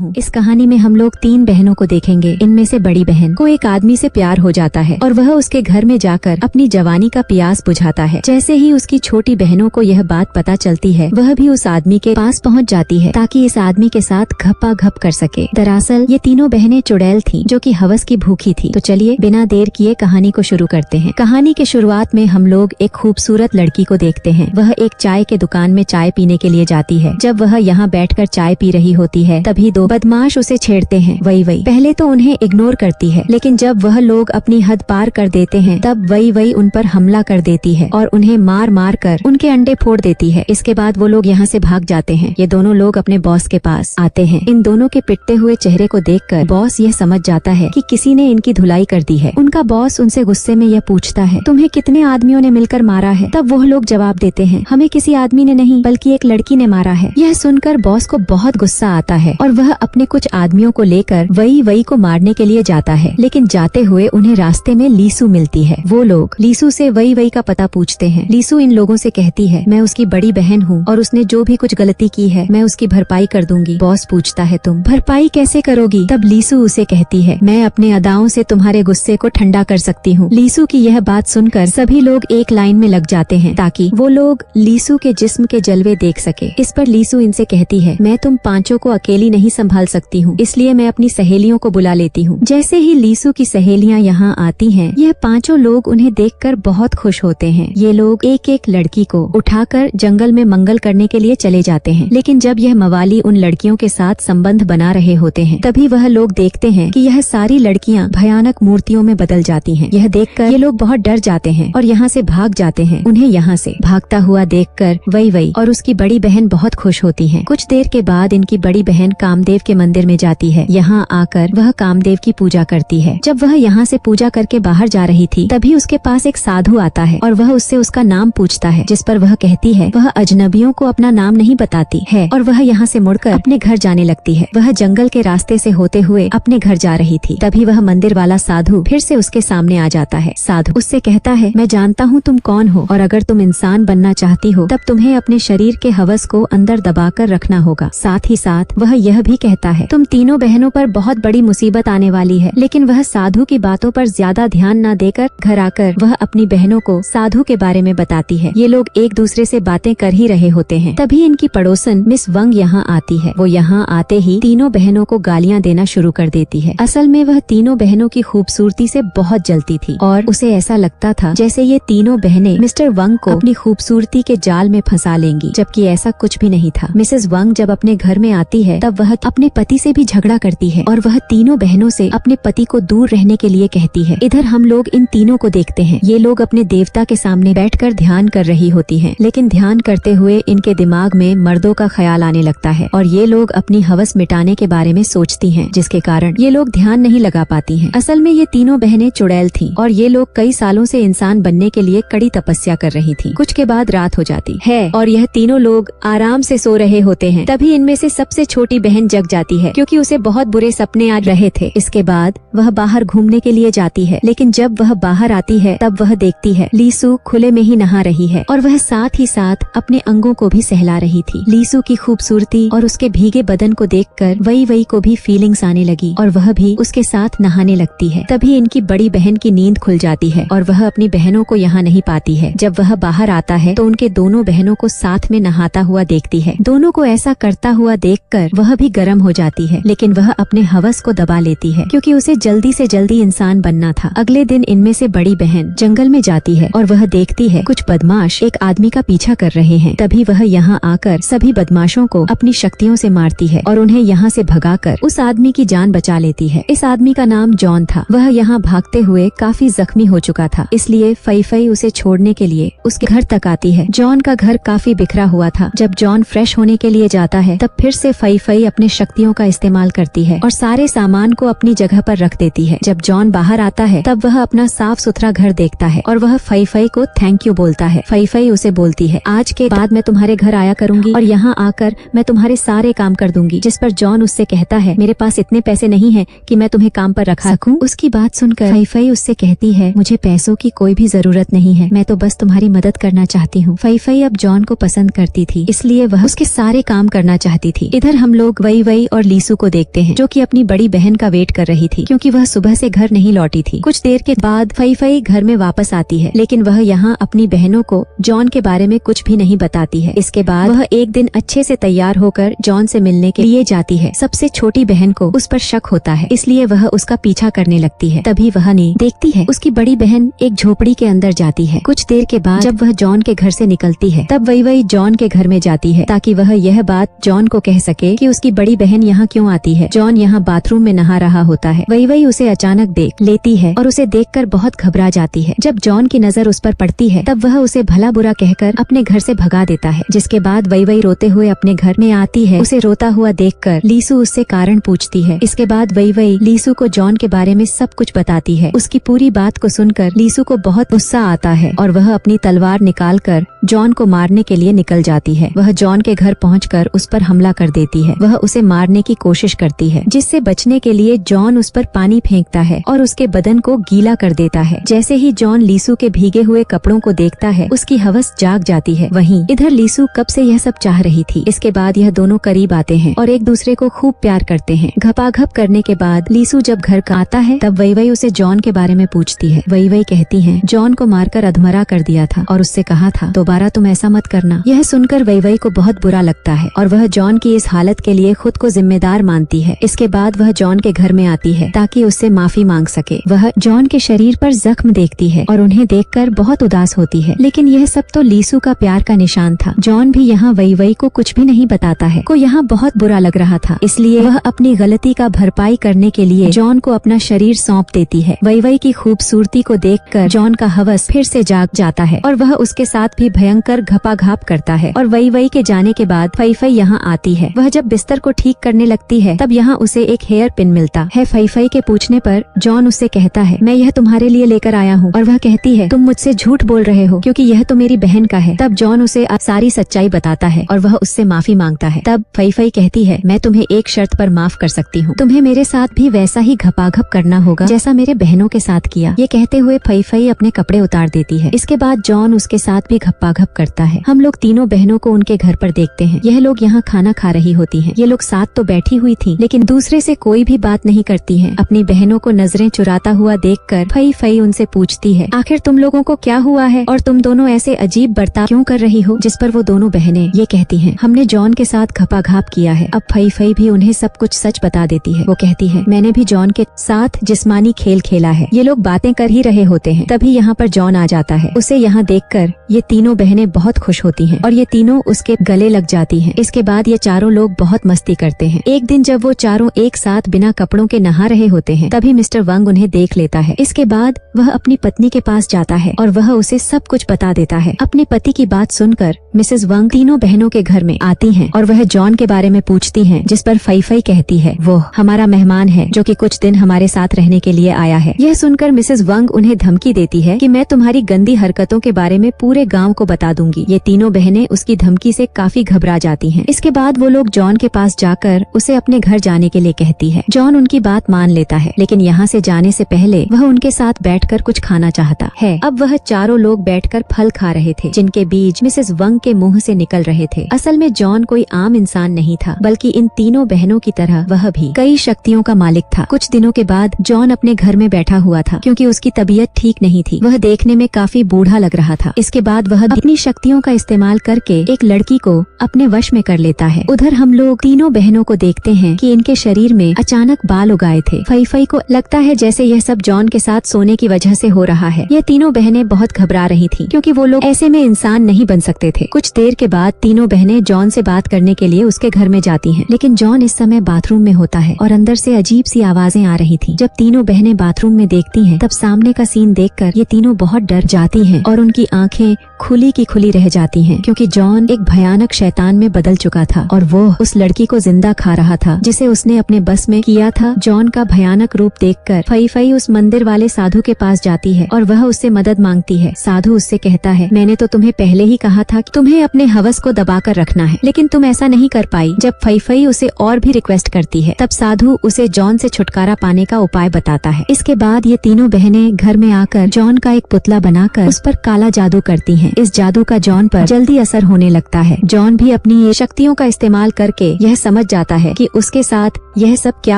हूँ। इस कहानी में हम लोग 3 बहनों को देखेंगे। इनमें से बड़ी बहन को एक आदमी से प्यार हो जाता है और वह उसके घर में जाकर अपनी जवानी का प्यास बुझाता है। जैसे ही उसकी छोटी बहनों को यह बात पता चलती है, वह भी उस आदमी के पास पहुँच जाती है ताकि इस आदमी के साथ घप्पा घप कर सके। दरअसल ये तीनों बहनें चुड़ैल थीं, जो कि हवस की भूखी थी। तो चलिए बिना देर किए कहानी को शुरू करते हैं। कहानी के शुरुआत में हम लोग एक खूबसूरत लड़की को देखते हैं। वह एक चाय के दुकान में चाय पीने के लिए जाती है। जब वह यहाँ बैठकर चाय पी रही होती है, तभी 2 बदमाश उसे छेड़ते हैं। वही पहले तो उन्हें इग्नोर करती है, लेकिन जब वह लोग अपनी हद पार कर देते हैं, तब वही उन पर हमला कर देती है और उन्हें मार मार कर उनके अंडे फोड़ देती है। इसके बाद वो लोग यहाँ से भाग जाते हैं। ये दोनों लोग अपने बॉस के पास आते हैं। इन दोनों के पिटते हुए चेहरे को देखकर बॉस यह समझ जाता है कि किसी ने इनकी धुलाई कर दी है। उनका बॉस उनसे गुस्से में यह पूछता है, तुम्हें कितने आदमियों ने मिलकर मारा है? तब वो लोग जवाब देते हैं, हमें किसी आदमी ने नहीं बल्कि एक लड़की ने मारा है। यह सुनकर बॉस को बहुत गुस्सा आता है और वह अपने कुछ आदमियों को लेकर वही को मारने के लिए जाता है। लेकिन जाते हुए उन्हें रास्ते में लीसू मिलती है। वो लोग लीसू से वही का पता पूछते हैं। लीसू इन लोगों से कहती है, मैं उसकी बड़ी बहन हूँ और उसने जो भी कुछ गलती की है मैं उसकी भरपाई कर दूंगी। बॉस पूछता है, तुम भरपाई कैसे करोगी? तब लीसू उसे कहती है, मैं अपने अदाओं से तुम्हारे गुस्से को ठंडा कर सकती हूँ। लीसू की यह बात सुनकर सभी लोग एक लाइन में लग जाते हैं ताकि वो लोग लीसू के जिस्म के जलवे देख सके। इस पर लीसू इनसे कहती है, मैं तुम पांचों को अकेली नहीं संभाल सकती हूँ, इसलिए मैं अपनी सहेलियों को बुला लेती हूँ। जैसे ही लीसू की सहेलियाँ यहाँ आती हैं, यह पांचों लोग उन्हें देखकर बहुत खुश होते हैं। ये लोग एक एक लड़की को उठाकर जंगल में मंगल करने के लिए चले जाते हैं। लेकिन जब यह मवाली उन लड़कियों के साथ संबंध बना रहे होते हैं, तभी वह लोग देखते हैं कि यह सारी लड़कियाँ भयानक मूर्तियों में बदल जाती हैं। यह देखकर ये लोग बहुत डर जाते हैं और यहाँ से भाग जाते हैं। उन्हें यहाँ से भागता हुआ देखकर वही और उसकी बड़ी बहन बहुत खुश होती हैं। कुछ देर के बाद इनकी बड़ी बहन कामदेव के मंदिर में जाती है। यहाँ आकर वह कामदेव की पूजा करती है। जब वह यहाँ से पूजा करके बाहर जा रही थी, तभी उसके पास एक साधु आता है और वह उससे उसका नाम पूछता है, जिस पर वह कहती है वह अजनबियों को अपना नाम नहीं बताती है और वह यहाँ से मुड़कर अपने घर जाने लगती है। वह जंगल के रास्ते से होते हुए अपने घर जा रही थी। तभी वह मंदिर वाला साधु फिर से उसके सामने आ जाता है। साधु उससे कहता है, मैं जानता हूँ तुम कौन हो और अगर तुम इंसान बनना चाहती हो तब तुम्हें अपने शरीर के हवस को अंदर दबाकर रखना होगा। साथ ही साथ वह यह भी कहता है, तुम तीनों बहनों पर बहुत बड़ी मुसीबत आने वाली है। लेकिन वह साधु की बातों पर ज्यादा ध्यान न देकर घर आकर वह अपनी बहनों को साधु के बारे में बताती है। ये लोग एक दूसरे से बातें कर ही रहे होते हैं। तभी इनकी पड़ोसन मिस वंग यहाँ आती है। वो यहाँ आते ही तीनों बहनों को गालियाँ देना शुरू कर देती है। असल में वह तीनों बहनों की खूबसूरती से बहुत जलती थी और उसे ऐसा लगता था जैसे ये तीनों बहनें मिस्टर वंग को अपनी खूबसूरती के जाल में फंसा लेंगी, जबकि ऐसा कुछ भी नहीं था। मिसेस वंग जब अपने घर में आती है, तब वह अपने पति से भी झगड़ा करती है और वह तीनों बहनों से अपने पति को दूर रहने के लिए कहती है। इधर हम लोग इन तीनों को देखते हैं। ये लोग अपने देवता के सामने बैठकर ध्यान कर रही होती हैं, लेकिन ध्यान करते हुए इनके दिमाग में मर्दों का ख्याल आने लगता है और ये लोग अपनी हवस मिटाने के बारे में सोचती हैं, जिसके कारण ये लोग ध्यान नहीं लगा पाती हैं। असल में ये तीनों बहनें चुड़ैल थीं और ये लोग कई सालों से इंसान बनने के लिए कड़ी तपस्या कर रही थीं। कुछ के बाद रात हो जाती है और यह तीनों लोग आराम से सो रहे होते हैं। तभी इनमें से सबसे छोटी बहन जग जाती है, क्योंकि उसे बहुत बुरे सपने आ रहे थे। इसके बाद वह बाहर घूमने के लिए जाती है, लेकिन जब वह बाहर आती है तब वह देखती है लीसू खुले में ही नहा रही है और वह साथ ही साथ अपने अंगों को भी सहला रही थी। लीसू की खूबसूरती और उसके भीगे बदन को देखकर वही को भी फीलिंग्स आने लगी और वह भी उसके साथ नहाने लगती है। तभी इनकी बड़ी बहन की नींद खुल जाती है और वह अपनी बहनों को यहाँ नहीं पाती है। जब वह बाहर आता है तो उनके दोनों बहनों को साथ में नहाता हुआ देखती है। दोनों को ऐसा करता हुआ देखकर वह भी गर्म हो जाती है, लेकिन वह अपने हवस को दबा लेती है क्योंकि उसे जल्दी से जल्दी इंसान बनना था। अगले दिन इनमें से बड़ी बहन जंगल में जाती है और वह देखती है कुछ बदमाश एक आदमी का पीछा कर रहे हैं। तभी वह यहाँ आकर सभी बदमाशों को अपनी शक्तियों से मारती है और उन्हें यहाँ से भगाकर उस आदमी की जान बचा लेती है। इस आदमी का नाम जॉन था। वह यहाँ भागते हुए काफी जख्मी हो चुका था, इसलिए फई उसे छोड़ने के लिए उसके घर तक आती है। जॉन का घर काफी बिखरा हुआ था। जब जॉन फ्रेश होने के लिए जाता है, तब फिर से फई अपने शक्तियों का इस्तेमाल करती है और सारे सामान को अपनी जगह पर रख देती है। जब जॉन बाहर आता है, तब वह अपना साफ सुथरा घर देखता है और वह फई को थैंक यू बोलता है। फई उसे बोलती है, आज के बाद मैं तुम्हारे घर आया करूंगी और यहाँ आकर मैं तुम्हारे सारे काम कर दूंगी। जिस पर जॉन उससे कहता है, मेरे पास इतने पैसे नहीं है कि मैं तुम्हें काम पर रखा सकूं। उसकी बात सुनकर फई उससे कहती है, मुझे पैसों की कोई भी जरूरत नहीं है, मैं तो बस तुम्हारी मदद करना चाहती हूँ। फई अब जॉन को पसंद करती थी, इसलिए वह उसके सारे काम करना चाहती थी। इधर हम लोग वई और लीसू को देखते हैं, जो कि अपनी बड़ी बहन का वेट कर रही थी, क्योंकि वह सुबह से घर नहीं लौटी थी। कुछ देर के बाद फई घर में वापस आती है, लेकिन वह यहाँ अपनी बहनों को जॉन के बारे में कुछ भी नहीं बताती है। इसके बाद वह एक दिन अच्छे से तैयार होकर जॉन से मिलने के लिए जाती है। सबसे छोटी बहन को उस पर शक होता है, इसलिए वह उसका पीछा करने लगती है। तभी वह नहीं देखती है उसकी बड़ी बहन एक झोपड़ी के अंदर जाती है। कुछ देर के बाद जब वह जॉन के घर से निकलती है, तब वही जॉन के घर में जाती है, ताकि वह यह बात जॉन को कह सके कि उसकी बड़ी बहन यहाँ क्यों आती है। जॉन यहाँ बाथरूम में नहा रहा होता है। वही उसे अचानक देख लेती है और उसे देखकर बहुत घबरा जाती है। जब जॉन की नजर उस पर पड़ती है, तब वह उसे भला बुरा कहकर अपने घर से भगा देता है। जिसके बाद वही रोते हुए अपने घर में आती है। उसे रोता हुआ देखकर लीसू उससे कारण पूछती है। इसके बाद वही लीसू को जॉन के बारे में सब कुछ बताती है। उसकी पूरी बात को सुनकर लीसू को बहुत गुस्सा आता है और वह अपनी तलवार निकालकर जॉन को मारने के लिए निकल जाती है। वह जॉन के घर पहुंचकर उस पर हमला कर देती है। वह उसे मारने की कोशिश करती है, जिससे बचने के लिए जॉन उस पर पानी फेंकता है और उसके बदन को गीला कर देता है। जैसे ही जॉन लीसू के भीगे हुए कपड़ों को देखता है, उसकी हवस जाग जाती है। वहीं इधर लीसू कब से यह सब चाह रही थी। इसके बाद यह दोनों करीब आते हैं और एक दूसरे को खूब प्यार करते हैं। घपाघप करने के बाद लीसू जब घर का आता है, तब वही उसे जॉन के बारे में पूछती है। वही कहती है, जॉन को मारकर अधमरा कर दिया था और उससे कहा था दोबारा तुम ऐसा मत करना। यह सुनकर वही को बहुत बुरा लगता है और वह जॉन की इस हालत के लिए खुद को जिम्मेदार मानती है। इसके बाद वह जॉन के घर में आती है ताकि उससे माफी मांग सके। वह जॉन के शरीर पर जख्म देखती है और उन्हें देखकर बहुत उदास होती है, लेकिन यह सब तो लीसू का प्यार का निशान था। जॉन भी यहाँ वही को कुछ भी नहीं बताता है। को यहाँ बहुत बुरा लग रहा था, इसलिए वह अपनी गलती का भरपाई करने के लिए जॉन को अपना शरीर सौंप देती है। वही की खूबसूरती को देखकर जॉन का हवस फिर से जाग जाता है और वह उसके साथ भी भयंकर घपाघाप करता है। और वही के जाने के बाद फई यहाँ आती है। वह जब बिस्तर को ठीक करने लगती है, तब यहाँ उसे एक हेयर पिन मिलता है। फई के पूछने पर जॉन उससे कहता है, मैं यह तुम्हारे लिए लेकर आया हूँ। और वह कहती है, तुम मुझसे झूठ बोल रहे हो, क्योंकि यह तो मेरी बहन का है। तब जॉन उसे सारी सच्चाई बताता है और वह उससे माफी मांगता है। तब फई कहती है, मैं तुम्हें एक शर्त पर माफ कर सकती हूँ। तुम्हें मेरे साथ भी वैसा ही घपाघप करना होगा जैसा मेरे बहनों के साथ किया। ये कहते हुए फई अपने कपड़े उतार देती है। इसके बाद जॉन उसके साथ भी घपाघप करता है। हम लोग तीनों बहनों को उनके घर पर देखते हैं। यह लोग यहाँ खाना खा रही होती हैं। ये लोग साथ तो बैठी हुई थी, लेकिन दूसरे से कोई भी बात नहीं करती है। अपनी बहनों को नजरें चुराता हुआ देखकर फई उनसे पूछती है, आखिर तुम लोगों को क्या हुआ है और तुम दोनों ऐसे अजीब बर्ताव क्यों कर रही हो। जिस पर वो दोनों बहनें ये कहती हैं, हमने जॉन के साथ घपाघाप किया है। अब फई भी उन्हें सब कुछ सच बता देती है। वो कहती है, मैंने भी जॉन के साथ जिस्मानी खेल खेला है। ये लोग बातें कर ही रहे होते हैं, तभी यहाँ पर जॉन आ जाता है। उसे यहाँ देखकर ये तीनों बहनें बहुत खुश होती हैं और ये तीनों उसके गले लग जाती हैं। इसके बाद ये चारों लोग बहुत मस्ती करते हैं। एक दिन जब वो चारों एक साथ बिना कपड़ों के नहा रहे होते हैं, तभी मिस्टर वंग उन्हें देख लेता है। इसके बाद वह अपनी पत्नी के पास जाता है और वह उसे सब कुछ बता देता है। अपने पति की बात सुनकर मिसेस वंग तीनों बहनों के घर में आती हैं और वह जॉन के बारे में पूछती हैं, जिस पर फई कहती है, वो हमारा मेहमान है जो कि कुछ दिन हमारे साथ रहने के लिए आया है। यह सुनकर मिसेस वंग उन्हें धमकी देती है कि मैं तुम्हारी गंदी हरकतों के बारे में पूरे गाँव को बता दूंगी। ये तीनों बहनें उसकी धमकी से काफी घबरा जाती हैं। इसके बाद वो लोग जॉन के पास जाकर उसे अपने घर जाने के लिए कहती है। जॉन उनकी बात मान लेता है, लेकिन यहाँ से जाने से पहले वह उनके साथ बैठकर कुछ खाना चाहता है। अब वह चारों लोग बैठकर फल खा रहे थे, जिनके बीज मिसेस वंग के मुंह से निकल रहे थे। असल में जॉन कोई आम इंसान नहीं था, बल्कि इन तीनों बहनों की तरह वह भी कई शक्तियों का मालिक था। कुछ दिनों के बाद जॉन अपने घर में बैठा हुआ था, क्योंकि उसकी तबीयत ठीक नहीं थी। वह देखने में काफी बूढ़ा लग रहा था। इसके बाद वह अपनी शक्तियों का इस्तेमाल करके एक लड़की को अपने वश में कर लेता है। उधर हम लोग तीनों बहनों को देखते हैं कि इनके शरीर में अचानक बाल उगाए थे। फई को लगता है जैसे यह सब जॉन के साथ सोने की वजह से हो रहा है। ये तीनों बहनें बहुत घबरा रही थीं, क्योंकि वो लोग ऐसे में इंसान नहीं बन सकते थे। कुछ देर के बाद तीनों बहनें जॉन से बात करने के लिए उसके घर में जाती हैं, लेकिन जॉन इस समय बाथरूम में होता है और अंदर से अजीब सी आवाजें आ रही थी। जब तीनों बहनें बाथरूम में देखती हैं, तब सामने का सीन देखकर ये तीनों बहुत डर जाती हैं और उनकी आंखें खुली की खुली रह जाती हैं, क्योंकि जॉन एक भयानक शैतान में बदल चुका था और वो उस लड़की को जिंदा खा रहा था जिसे उसने अपने बस में किया था। जॉन का भयानक रूप देखकर फई उस मंदिर वाले साधु के पास जाती है और वह उससे मदद मांगती है। साधु उससे कहता है, मैंने तो तुम्हें पहले ही कहा था कि तुम्हें अपने हवस को दबाकर रखना है, लेकिन तुम ऐसा नहीं कर पाई। जब फई उसे और भी रिक्वेस्ट करती है, तब साधु उसे जॉन से छुटकारा पाने का उपाय बताता है। इसके बाद ये तीनों बहनें घर में आकर जॉन का एक पुतला बनाकर उस पर काला जादू करती हैं। हैं। इस जादू का जॉन पर जल्दी असर होने लगता है। जॉन भी अपनी ये शक्तियों का इस्तेमाल करके यह समझ जाता है कि उसके साथ यह सब क्या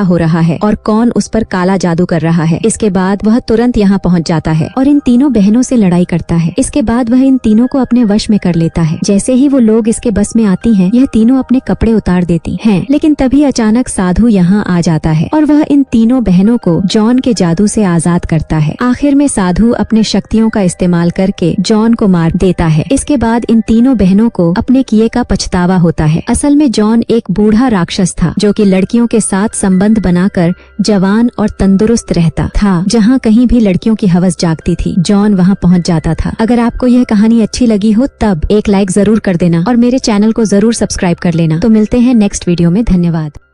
हो रहा है और कौन उस पर काला जादू कर रहा है। इसके बाद वह तुरंत यहाँ पहुँच जाता है और इन तीनों बहनों से लड़ाई करता है। इसके बाद वह इन तीनों को अपने वश में कर लेता है। जैसे ही वो लोग इसके बस में आती हैं, यह तीनों अपने कपड़े उतार देती हैं। लेकिन तभी अचानक साधु यहाँ आ जाता है और वह इन तीनों बहनों को जॉन के जादू से आजाद करता है। आखिर में साधु अपने शक्तियों का इस्तेमाल करके जॉन को मार देता है। इसके बाद इन तीनों बहनों को अपने किए का पछतावा होता है। असल में जॉन एक बूढ़ा राक्षस था जो कि लड़कियों के साथ संबंध बनाकर जवान और तंदुरुस्त रहता था। जहाँ कहीं भी लड़कियों की हवस जागती थी, जॉन वहाँ पहुँच जाता था। अगर आपको यह कहानी अच्छी लगी हो तब एक लाइक जरूर कर देना और मेरे चैनल को जरूर सब्सक्राइब कर लेना। तो मिलते हैं नेक्स्ट वीडियो में। धन्यवाद।